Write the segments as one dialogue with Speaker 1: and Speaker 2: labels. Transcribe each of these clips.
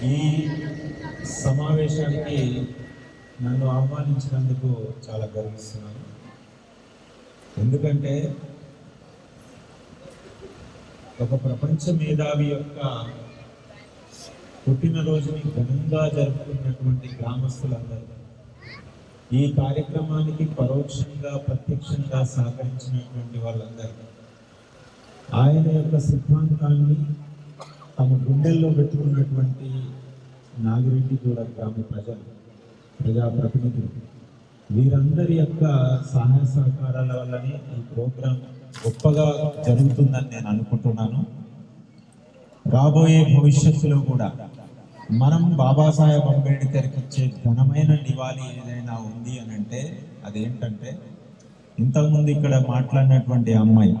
Speaker 1: ఈ సమావేశానికి నన్ను ఆహ్వానించినందుకు చాలా గర్విస్తున్నాను. ఎందుకంటే ఒక ప్రపంచ మేధావి యొక్క పుట్టినరోజుని ఘనంగా జరుపుకున్నటువంటి గ్రామస్తులందరూ ఈ కార్యక్రమానికి పరోక్షంగా ప్రత్యక్షంగా సహకరించినటువంటి వాళ్ళందరూ ఆయన యొక్క సిద్ధాంతాన్ని తమ గుండెల్లో పెట్టుకున్నటువంటి నాగిరెడ్డిగూడ గ్రామ ప్రజలు, ప్రజాప్రతినిధులు, వీరందరి యొక్క సహాయ సహకారాల వల్లనే ఈ ప్రోగ్రాం గొప్పగా జరుగుతుందని నేను అనుకుంటున్నాను. రాబోయే భవిష్యత్తులో కూడా మనం బాబాసాహెబ్ అంబేద్కర్కి ఇచ్చే ఘనమైన నివాళి ఏదైనా ఉంది అని అంటే అదేంటంటే, ఇంతకుముందు ఇక్కడ మాట్లాడినటువంటి అమ్మాయి,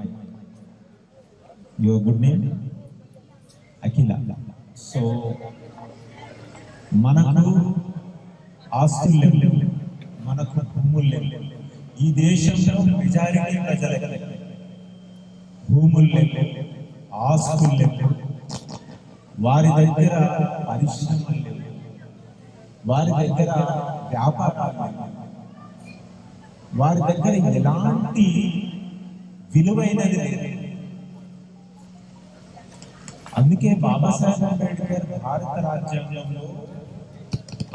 Speaker 1: your good name Akhila. So మనకు ఆస్తులు లేవు, మనకు భూములు లేవు. ఈ దేశంలో మెజారిటీ ప్రజలకు భూములు లేవు, ఆస్తులు లేవు, వారి దగ్గర పరిశ్రమలు లేవు, వారి దగ్గర వ్యాపారాలు లేవు, వారి దగ్గర ఎలాంటి విలువైనది లేదు. అందుకే బాబాసాహెబ్ అంబేద్కర్ భారత రాజ్యాంగంలో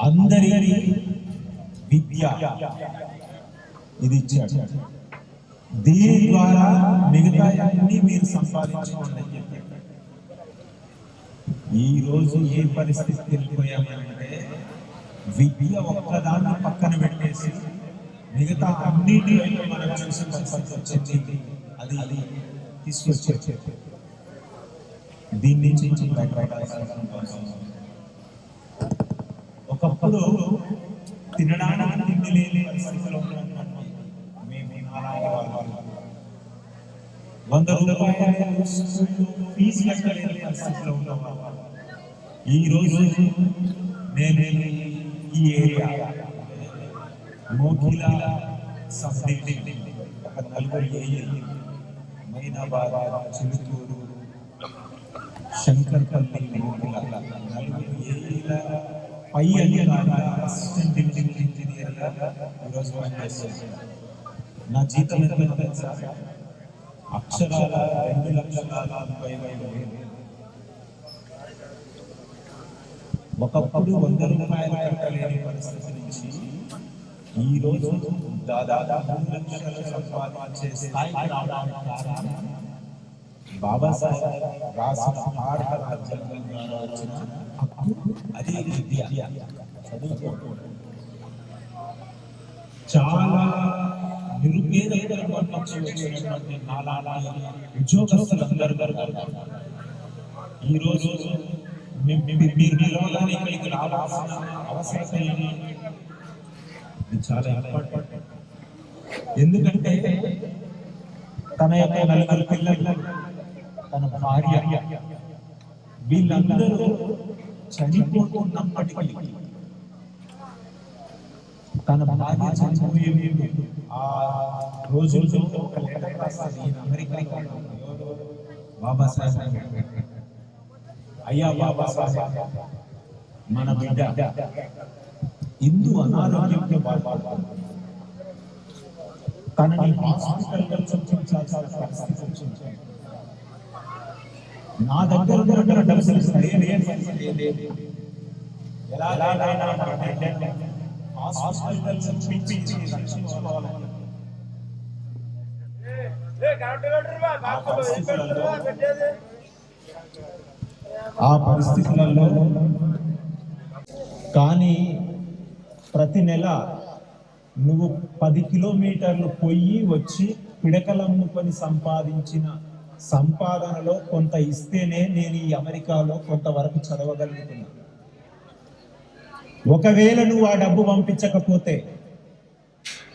Speaker 1: అందరి విద్య ఇది ఇచ్చాడు. దీని ద్వారా మిగతా అన్ని మీరు సంపాదించుకోండి అని చెప్పాడు. ఈ రోజు ఏ పరిస్థితి వెళ్ళిపోయామంటే, విద్య ఒక్కదాన్ని పక్కన పెట్టేసి మిగతా అన్నిటిలో మనం చూసి పరిస్థితి వచ్చింది. అది తీసుకొచ్చే దీని నుంచి ఒకప్పుడు తినడానికి తిండి లేని పరిస్థితిలో ఉన్నటువంటి మేము 100 రూపాయలు ఫీజు కట్టలేని పరిస్థితిలో ఉన్నాం. ఈ రోజు నేను ఈ ఏరియా మోకిల సబ్ డివిజన్ ఒక 4 ఏరియా, మైనాబాద్, చిలుకూరు, శంకర్పల్లి, మోకిల 4 ఏరియాల పై అధికారిగా అసిస్టెంట్ డివిజన్ ఇంజనీర్గా ఈరోజు పనిచేస్తున్నాను. నా జీతం ఎంత తెలుసా? అక్షరాల 2,40,000. ఒకప్పుడు 100 రూపాయలు కట్టలేని పరిస్థితి నుంచి ఈ రోజు దాదాపు 3 లక్షలు సంపాదించే స్థాయికి రావడానికి కారణం బాబాసాహెబ్ రాసిన భారత రాజ్యాంగం ద్వారా వచ్చిన హక్కు, అది విద్య, చదువుకోవడం. చాలా నిరుపేద వచ్చినటువంటి నాలాంటి ఉద్యోగస్తులందరూ ఈ రోజు మీరు నిలవగానే ఇక్కడికి రావాల్సిన అవసరం ఇది చాలా ఇంపార్టెంట్. ఎందుకంటే తన యొక్క 4 పిల్లలు, తన భార్య, వీళ్ళందరూ చనిపోతున్నప్పటికీ తన భార్య చనిపోయే ఆ రోజుల్లో ఒక లెటర్ రాస్తుంది అమెరికాలో బాబాసాహెబ్ అంబేద్కర్. అయ్యా బాబాసాహెబ్, మన బిడ్డ ఇందు అనారోగ్యంతో బాధపడుతుంది, తనని హాస్పిటల్లో చూపించాల్సిన పరిస్థితి వచ్చింది. నా దగ్గర డబ్బులు ఆ పరిస్థితులలో కానీ ప్రతి నెల నువ్వు 10 కిలోమీటర్లు పొయ్యి వచ్చి పిడకలమ్ముకొని సంపాదించిన సంపాదనలో కొంత ఇస్తేనే నేను ఈ అమెరికాలో కొంతవరకు చదవగలుగుతున్నా. ఒకవేళ నువ్వు ఆ డబ్బు పంపించకపోతే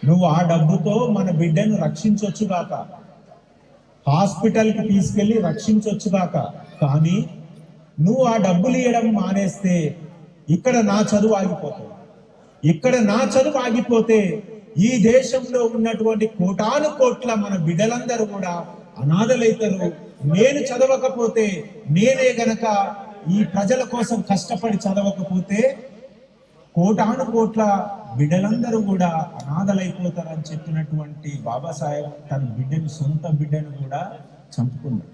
Speaker 1: నువ్వు ఆ డబ్బుతో మన బిడ్డను రక్షించొచ్చుగాక, హాస్పిటల్కి తీసుకెళ్ళి రక్షించొచ్చుగాక. కానీ నువ్వు ఆ డబ్బులు ఇవ్వడం మానేస్తే ఇక్కడ నా చదువు ఆగిపోతుంది. ఇక్కడ నా చదువు ఆగిపోతే ఈ దేశంలో ఉన్నటువంటి కోటాను కోట్ల మన బిడ్డలందరూ కూడా అనాథలైతారు. నేను చదవకపోతే నేనే గనక ఈ ప్రజల కోసం కష్టపడి చదవకపోతే కోటాను కోట్ల బిడ్డలందరూ కూడా అనాథలైపోతారని చెప్పినటువంటి బాబాసాహెబ్ తన బిడ్డను, సొంత బిడ్డను కూడా చంపుకున్నాడు.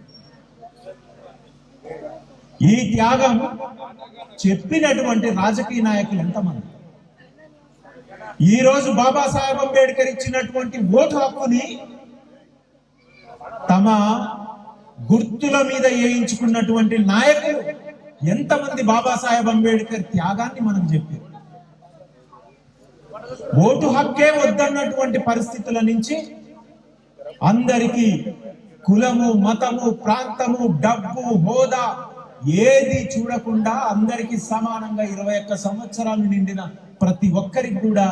Speaker 1: ఈ త్యాగం చెప్పినటువంటి రాజకీయ నాయకులు ఎంతమంది? ఈ రోజు బాబాసాహెబ్ అంబేద్కర్ ఇచ్చినటువంటి ఓటు హక్కుని తమ గుర్తుల మీద వేయించుకున్నటువంటి నాయకులు ఎంతమంది బాబాసాహెబ్ అంబేద్కర్ త్యాగాన్ని మనం చెప్పారు. ఓటు హక్కే వద్దన్నటువంటి పరిస్థితుల నుంచి అందరికీ కులము, మతము, ప్రాంతము, డబ్బు, హోదా ఏది చూడకుండా అందరికీ సమానంగా 21 సంవత్సరాలు నిండిన ప్రతి ఒక్కరికి కూడా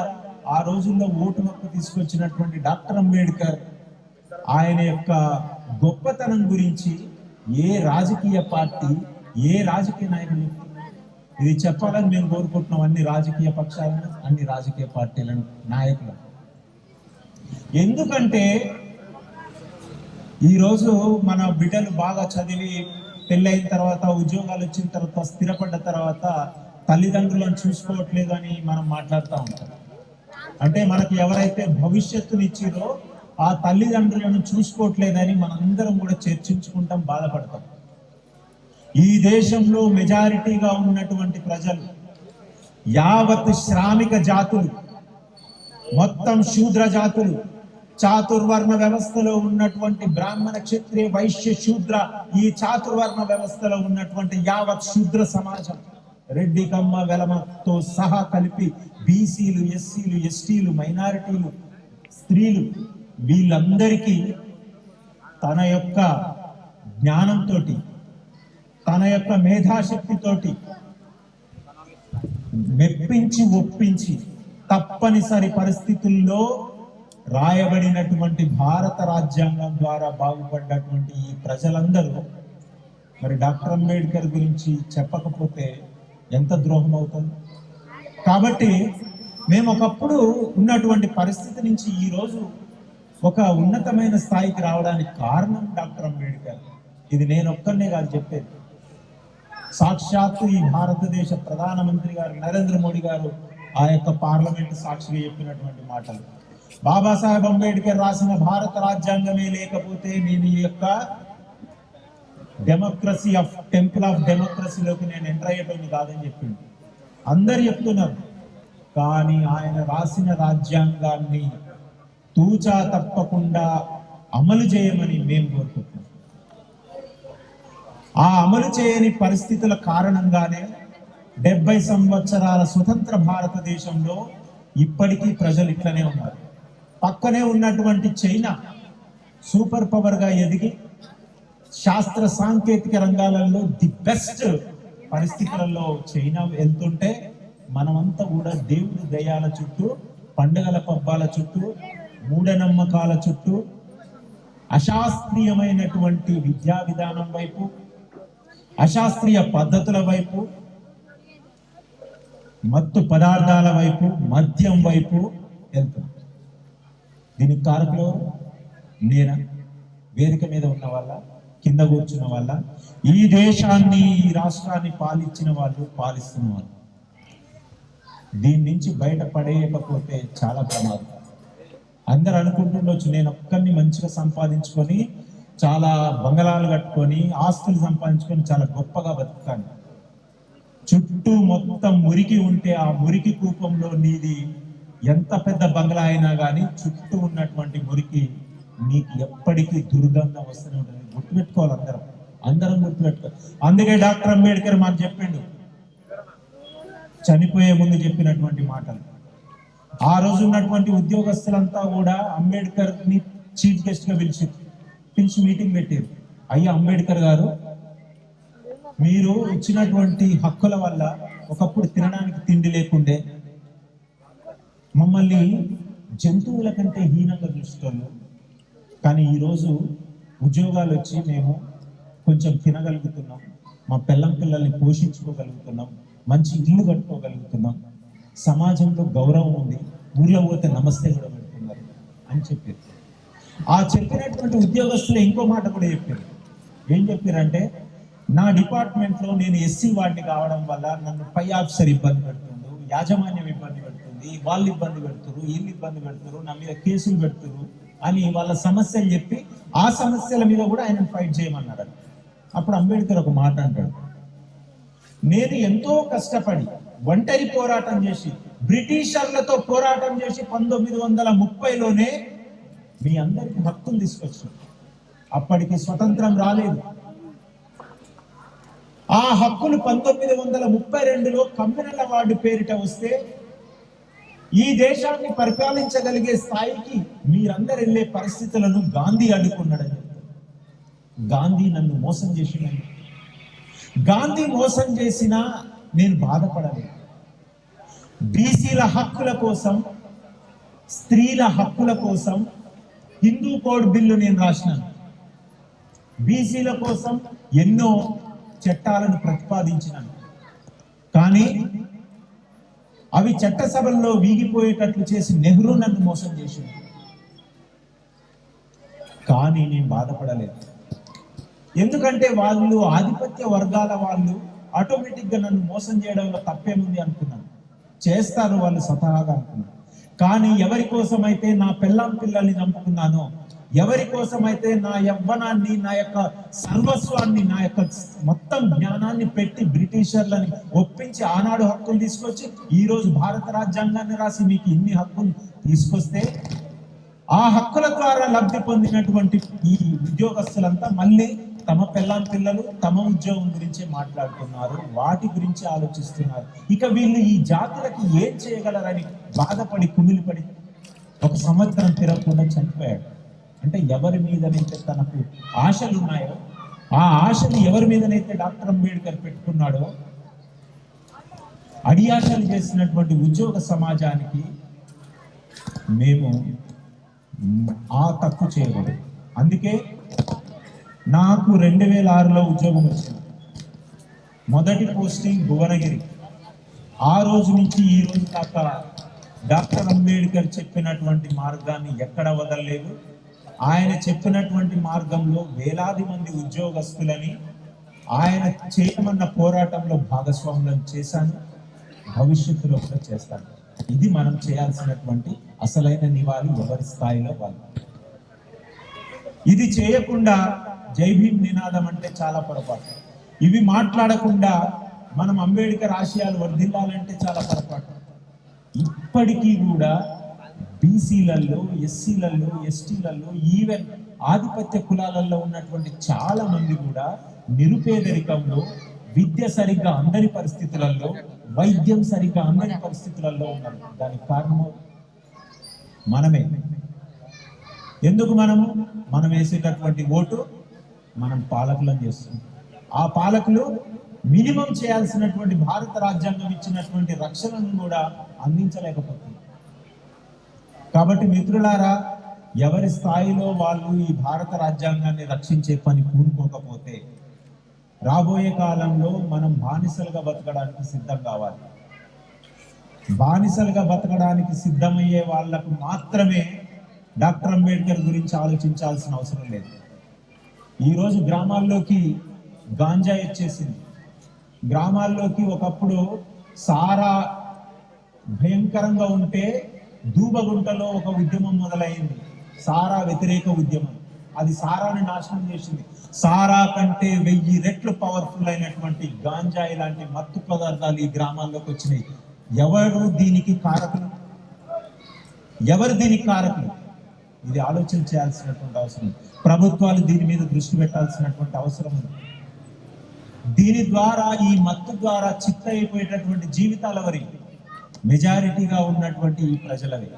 Speaker 1: ఆ రోజుల్లో ఓటు హక్కు తీసుకొచ్చినటువంటి డాక్టర్ అంబేద్కర్ ఆయన యొక్క గొప్పతనం గురించి ఏ రాజకీయ పార్టీ, ఏ రాజకీయ నాయకులు ఇది చెప్పాలని మేము కోరుకుంటున్నాం. అన్ని రాజకీయ పక్షాలను, అన్ని రాజకీయ పార్టీలను, నాయకులను. ఎందుకంటే ఈరోజు మన బిడ్డలు బాగా చదివి పెళ్ళైన తర్వాత, ఉద్యోగాలు వచ్చిన తర్వాత, స్థిరపడ్డ తర్వాత తల్లిదండ్రులను చూసుకోవట్లేదు అని మనం మాట్లాడుతూ ఉంటాం. అంటే మనకి ఎవరైతే భవిష్యత్తునిచ్చిరో ఆ తల్లిదండ్రులను చూసుకోవట్లేదని మనందరం కూడా చర్చించుకుంటాం, బాధపడతాం. ఈ దేశంలో మెజారిటీగా ఉన్నటువంటి ప్రజలు, యావత్ శ్రామిక జాతులు, మొత్తం శూద్ర జాతులు, చాతుర్వర్ణ వ్యవస్థలో ఉన్నటువంటి బ్రాహ్మణ, క్షత్రియ, వైశ్య, శూద్ర, ఈ చాతుర్వర్ణ వ్యవస్థలో ఉన్నటువంటి యావత్ శూద్ర సమాజం, రెడ్డి, కమ్మ, వెలమతో సహా కలిపి బీసీలు, ఎస్సీలు, ఎస్టీలు, మైనారిటీలు, స్త్రీలు, వీళ్ళందరికీ తన యొక్క జ్ఞానంతో, తన యొక్క మేధాశక్తితోటి మెప్పించి ఒప్పించి తప్పనిసరి పరిస్థితుల్లో రాయబడినటువంటి భారత రాజ్యాంగం ద్వారా బాగుపడ్డటువంటి ఈ ప్రజలందరూ మరి డాక్టర్ అంబేద్కర్ గురించి చెప్పకపోతే ఎంత ద్రోహం అవుతుంది? కాబట్టి మేము ఒకప్పుడు ఉన్నటువంటి పరిస్థితి నుంచి ఈ రోజు ఒక ఉన్నతమైన స్థాయికి రావడానికి కారణం డాక్టర్ అంబేద్కర్. ఇది నేను ఒక్కనే కాదు చెప్పేది, సాక్షాత్తు ఈ భారతదేశ ప్రధానమంత్రి గారు నరేంద్ర మోడీ గారు ఆ యొక్క పార్లమెంట్ సాక్షిగా చెప్పినటువంటి మాటలు. బాబాసాహెబ్ అంబేద్కర్ రాసిన భారత రాజ్యాంగమే లేకపోతే నేను ఈ యొక్క డెమోక్రసీ ఆఫ్ టెంపుల్ ఆఫ్ డెమోక్రసీలోకి నేను ఎంటర్ అయ్యేటోని కాదని చెప్పింది. అందరు చెప్తున్నారు, కానీ ఆయన రాసిన రాజ్యాంగాన్ని తూచా తప్పకుండా అమలు చేయమని మేము కోరుకుంటున్నాం. ఆ అమలు చేయని పరిస్థితుల కారణంగానే 70 సంవత్సరాల స్వతంత్ర భారతదేశంలో ఇప్పటికీ ప్రజలు ఇట్లనే ఉన్నారు. పక్కనే ఉన్నటువంటి చైనా సూపర్ పవర్ గా ఎదిగి శాస్త్ర సాంకేతిక రంగాలలో ది బెస్ట్ పరిస్థితులలో చైనా వెళ్తుంటే మనమంతా కూడా దేవుడి దయాల చుట్టూ, పండుగల పబ్బాల చుట్టూ, మూఢనమ్మకాల చుట్టూ, అశాస్త్రీయమైనటువంటి విద్యా విధానం వైపు, అశాస్త్రీయ పద్ధతుల వైపు, మత్తు పదార్థాల వైపు, మద్యం వైపు వెళ్తుంది. దీనికి కారకులు నేనా? వేదిక మీద ఉన్న వాళ్ళ, కింద కూర్చున్న వాళ్ళ, ఈ దేశాన్ని, ఈ రాష్ట్రాన్ని పాలించిన వాళ్ళు, పాలిస్తున్న వాళ్ళు. దీని నుంచి బయటపడేయకపోతే చాలా ప్రమాదం. అందరు అనుకుంటుండొచ్చు నేను ఒక్కరిని మంచిగా సంపాదించుకొని, చాలా బంగళాలు కట్టుకొని, ఆస్తులు సంపాదించుకొని చాలా గొప్పగా బతుకుతాను. చుట్టూ మొత్తం మురికి ఉంటే ఆ మురికి కూపంలో నీది ఎంత పెద్ద బంగ్లా అయినా కానీ చుట్టూ ఉన్నటువంటి మురికి నీకు ఎప్పటికీ దుర్గంధం వస్తూనే ఉంటుంది. గుర్తుపెట్టుకోవాలి, అందరం గుర్తుపెట్టుకోవాలి. అందుకే డాక్టర్ అంబేద్కర్ మాకు చెప్పిండు, చనిపోయే ముందు చెప్పినటువంటి మాటలు. ఆ రోజు ఉన్నటువంటి ఉద్యోగస్తులంతా కూడా అంబేద్కర్ ని చీఫ్ గెస్ట్ గా పిలిచి మీటింగ్ పెట్టారు. అయ్యా అంబేద్కర్ గారు, మీరు ఇచ్చినటువంటి హక్కుల వల్ల ఒకప్పుడు తినడానికి తిండి లేకుండే, మమ్మల్ని జంతువుల కంటే హీనంగా చూస్తారు, కానీ ఈరోజు ఉద్యోగాలు వచ్చి మేము కొంచెం తినగలుగుతున్నాం, మా పిల్లల్ని పోషించుకోగలుగుతున్నాం, మంచి ఇల్లు కట్టుకోగలుగుతున్నాం, సమాజంలో గౌరవం ఉంది, ఊర్లో పోతే నమస్తే కూడా పెడుతున్నారు అని చెప్పారు. ఆ చెప్పినటువంటి ఉద్యోగస్తులు ఇంకో మాట కూడా చెప్పారు. ఏం చెప్పారంటే, నా డిపార్ట్మెంట్లో నేను ఎస్సీ వాడిని కావడం వల్ల నన్ను పై ఆఫీసర్ ఇబ్బంది పెడుతుండు, యాజమాన్యం ఇబ్బంది పెడుతుంది, వాళ్ళు ఇబ్బంది పెడుతురు, వీళ్ళు ఇబ్బంది పెడుతురు, నా మీద కేసులు పెడుతురు అని వాళ్ళ సమస్యలు చెప్పి ఆ సమస్యల మీద కూడా ఆయన ఫైట్ చేయమన్నాడు. అప్పుడు అంబేద్కర్ ఒక మాట అంటాడు, నేను ఎంతో కష్టపడి ఒంటరి పోరాటం చేసి బ్రిటిషర్లతో పోరాటం చేసి 1930లోనే మీ అందరికి హక్కులు తీసుకొచ్చాను. అప్పటికి స్వతంత్రం రాలేదు. ఆ హక్కులు 1932లో కమ్యూనల్ అవార్డు పేరిట వస్తే ఈ దేశాన్ని పరిపాలించగలిగే స్థాయికి మీరందరూ వెళ్ళే పరిస్థితులను గాంధీ అడ్డుకున్నాడని చెప్తారు. గాంధీ నన్ను మోసం చేసిందని. గాంధీ మోసం చేసినా నేను బాధపడలేదు. బీసీల హక్కుల కోసం, స్త్రీల హక్కుల కోసం హిందూ కోడ్ బిల్లు నేను రాసినాను. బీసీల కోసం ఎన్నో చట్టాలను ప్రతిపాదించినాను. కానీ అవి చట్టసభల్లో వీగిపోయేటట్లు చేసి నెహ్రూ నన్ను మోసం చేసింది. కానీ నేను బాధపడలేదు. ఎందుకంటే వాళ్ళు ఆధిపత్య వర్గాల వాళ్ళు ఆటోమేటిక్గా నన్ను మోసం చేయడంలో తప్పేముంది అనుకున్నాను. చేస్తారు వాళ్ళు స్వతహాగా అనుకున్నాను. కానీ ఎవరి కోసమైతే నా పెళ్ళాం పిల్లల్ని చంపుకున్నానో, ఎవరి కోసమైతే నా యవ్వనాన్ని, నా యొక్క సర్వస్వాన్ని, నా యొక్క మొత్తం జ్ఞానాన్ని పెట్టి బ్రిటిషర్లని ఒప్పించి ఆనాడు హక్కులు తీసుకొచ్చి ఈ రోజు భారత రాజ్యాంగాన్ని రాసి మీకు ఇన్ని హక్కులు తీసుకొస్తే, ఆ హక్కుల ద్వారా లబ్ధి పొందినటువంటి ఈ ఉద్యోగస్తులంతా మళ్ళీ తమ పెళ్ళాం పిల్లలు తమ ఉద్యోగం గురించి మాట్లాడుతున్నారు, వాటి గురించి ఆలోచిస్తున్నారు. ఇక వీళ్ళు ఈ జాతులకి ఏం చేయగలరని బాధపడి కుమిలిపడి 1 సంవత్సరం తిరగకుండా చనిపోయాడు. అంటే ఎవరి మీదనైతే తనకు ఆశలు ఉన్నాయో, ఆ ఆశలు ఎవరి మీదనైతే డాక్టర్ అంబేద్కర్ పెట్టుకున్నాడో, అడియాశలు చేసినటువంటి ఉద్యోగ సమాజానికి మేము ఆ తప్పు చేయకూడదు. అందుకే నాకు 2006లో ఉద్యోగం వచ్చింది. మొదటి పోస్టింగ్ భువనగిరి. ఆ రోజు నుంచి ఈ రోజు దాకా డాక్టర్ అంబేద్కర్ చెప్పినటువంటి మార్గాన్ని ఎక్కడ వదలలేదు. ఆయన చెప్పినటువంటి మార్గంలో వేలాది మంది ఉద్యోగస్తులని ఆయన చేయమన్న పోరాటంలో భాగస్వాములను చేశాను, భవిష్యత్తులో కూడా చేస్తాను. ఇది మనం చేయాల్సినటువంటి అసలైన నివాళి ఎవరి స్థాయిలో వాళ్ళు. ఇది చేయకుండా జై భీమ్ నినాదం అంటే చాలా పొరపాటు. ఇవి మాట్లాడకుండా మనం అంబేద్కర్ ఆశయాలు వర్ధిల్లాలంటే చాలా పొరపాటు. ఇప్పటికీ కూడా బీసీలలో, ఎస్సీలలో, ఎస్టీలలో, ఈవెన్ ఆధిపత్య కులాలలో ఉన్నటువంటి చాలా మంది కూడా నిరుపేదరికంలో, విద్య సరిగ్గా అందరి పరిస్థితులలో, వైద్యం సరిగ్గా అందరి పరిస్థితులలో ఉన్నారు. దానికి కారణం మనమే. ఎందుకు మనం వేసేటటువంటి ఓటు మనం పాలకులను చేస్తున్నాం. ఆ పాలకులు మినిమం చేయాల్సినటువంటి భారత రాజ్యాంగం ఇచ్చినటువంటి రక్షణను కూడా అందించలేకపోతున్నారు. కాబట్టి మిత్రులారా, ఎవరి స్థాయిలో వాళ్ళు ఈ భారత రాజ్యాంగాన్ని రక్షించే పని పూనుకోకపోతే రాబోయే కాలంలో మనం బానిసలుగా బతకడానికి సిద్ధం కావాలి. బానిసలుగా బతకడానికి సిద్ధమయ్యే వాళ్లకు మాత్రమే డాక్టర్ అంబేద్కర్ గురించి ఆలోచించాల్సిన అవసరం లేదు. ఈరోజు గ్రామాల్లోకి గాంజా వచ్చేసింది. గ్రామాల్లోకి ఒకప్పుడు సారా భయంకరంగా ఉంటే దూబగుంటలో ఒక ఉద్యమం మొదలైంది, సారా వ్యతిరేక ఉద్యమం. అది సారాని నాశనం చేసింది. సారా కంటే 1000 రెట్లు పవర్ఫుల్ అయినటువంటి గాంజా ఇలాంటి మత్తు పదార్థాలు ఈ గ్రామాల్లోకి వచ్చినాయి. ఎవరు దీనికి కారకులు? ఇది ఆలోచన చేయాల్సినటువంటి అవసరం. ప్రభుత్వాలు దీని మీద దృష్టి పెట్టాల్సినటువంటి అవసరం ఉంది. దీని ద్వారా, ఈ మత్తు ద్వారా చిత్త అయిపోయేటటువంటి జీవితాలవరి మెజారిటీగా ఉన్నటువంటి ఈ ప్రజలవి.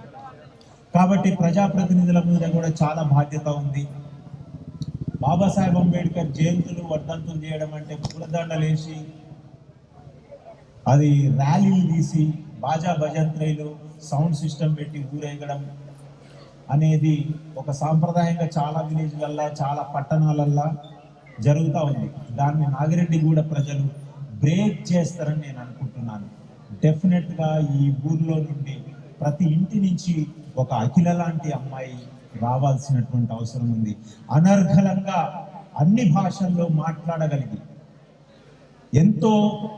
Speaker 1: కాబట్టి ప్రజాప్రతినిధుల మీద కూడా చాలా బాధ్యత ఉంది. బాబాసాహెబ్ అంబేద్కర్ జయంతులు, వర్ధంతులు చేయడం అంటే పూలదండలేసి, అది ర్యాలీలు తీసి, బాజా భజంత్రీలు, సౌండ్ సిస్టమ్ పెట్టి ఊరేగడం అనేది ఒక సాంప్రదాయంగా చాలా విలేజ్లల్లో, చాలా పట్టణాలల్లో జరుగుతూ ఉంది. దాన్ని నాగిరెడ్డిగూడ ప్రజలు బ్రేక్ చేస్తారని నేను అనుకుంటున్నాను. డెఫినెట్గా ఈ ఊర్లో నుండి ప్రతి ఇంటి నుంచి ఒక అఖిల లాంటి అమ్మాయి రావాల్సినటువంటి అవసరం ఉంది. అనర్గళంగా అన్ని భాషల్లో మాట్లాడగలిగి ఎంతో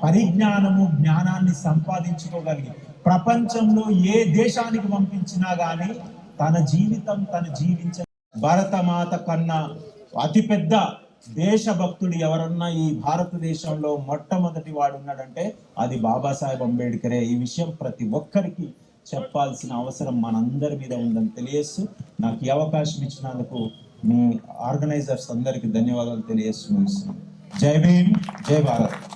Speaker 1: పరిజ్ఞానము జ్ఞానాన్ని సంపాదించుకోగలిగి ప్రపంచంలో ఏ దేశానికి పంపించినా గాని తన జీవితం తను జీవించ భారతమాత కన్నా అతిపెద్ద దేశభక్తుడు ఎవరన్నా ఈ భారతదేశంలో మొట్టమొదటి వాడు ఉన్నాడంటే అది బాబాసాహెబ్ అంబేద్కరే. ఈ విషయం ప్రతి ఒక్కరికి చెప్పాల్సిన అవసరం మనందరి మీద ఉందని తెలియజేస్తూ నాకు ఈ అవకాశం ఇచ్చినందుకు మీ ఆర్గనైజర్స్ అందరికీ ధన్యవాదాలు తెలియజేస్తున్నాను. జై భీమ్, జై భారత్.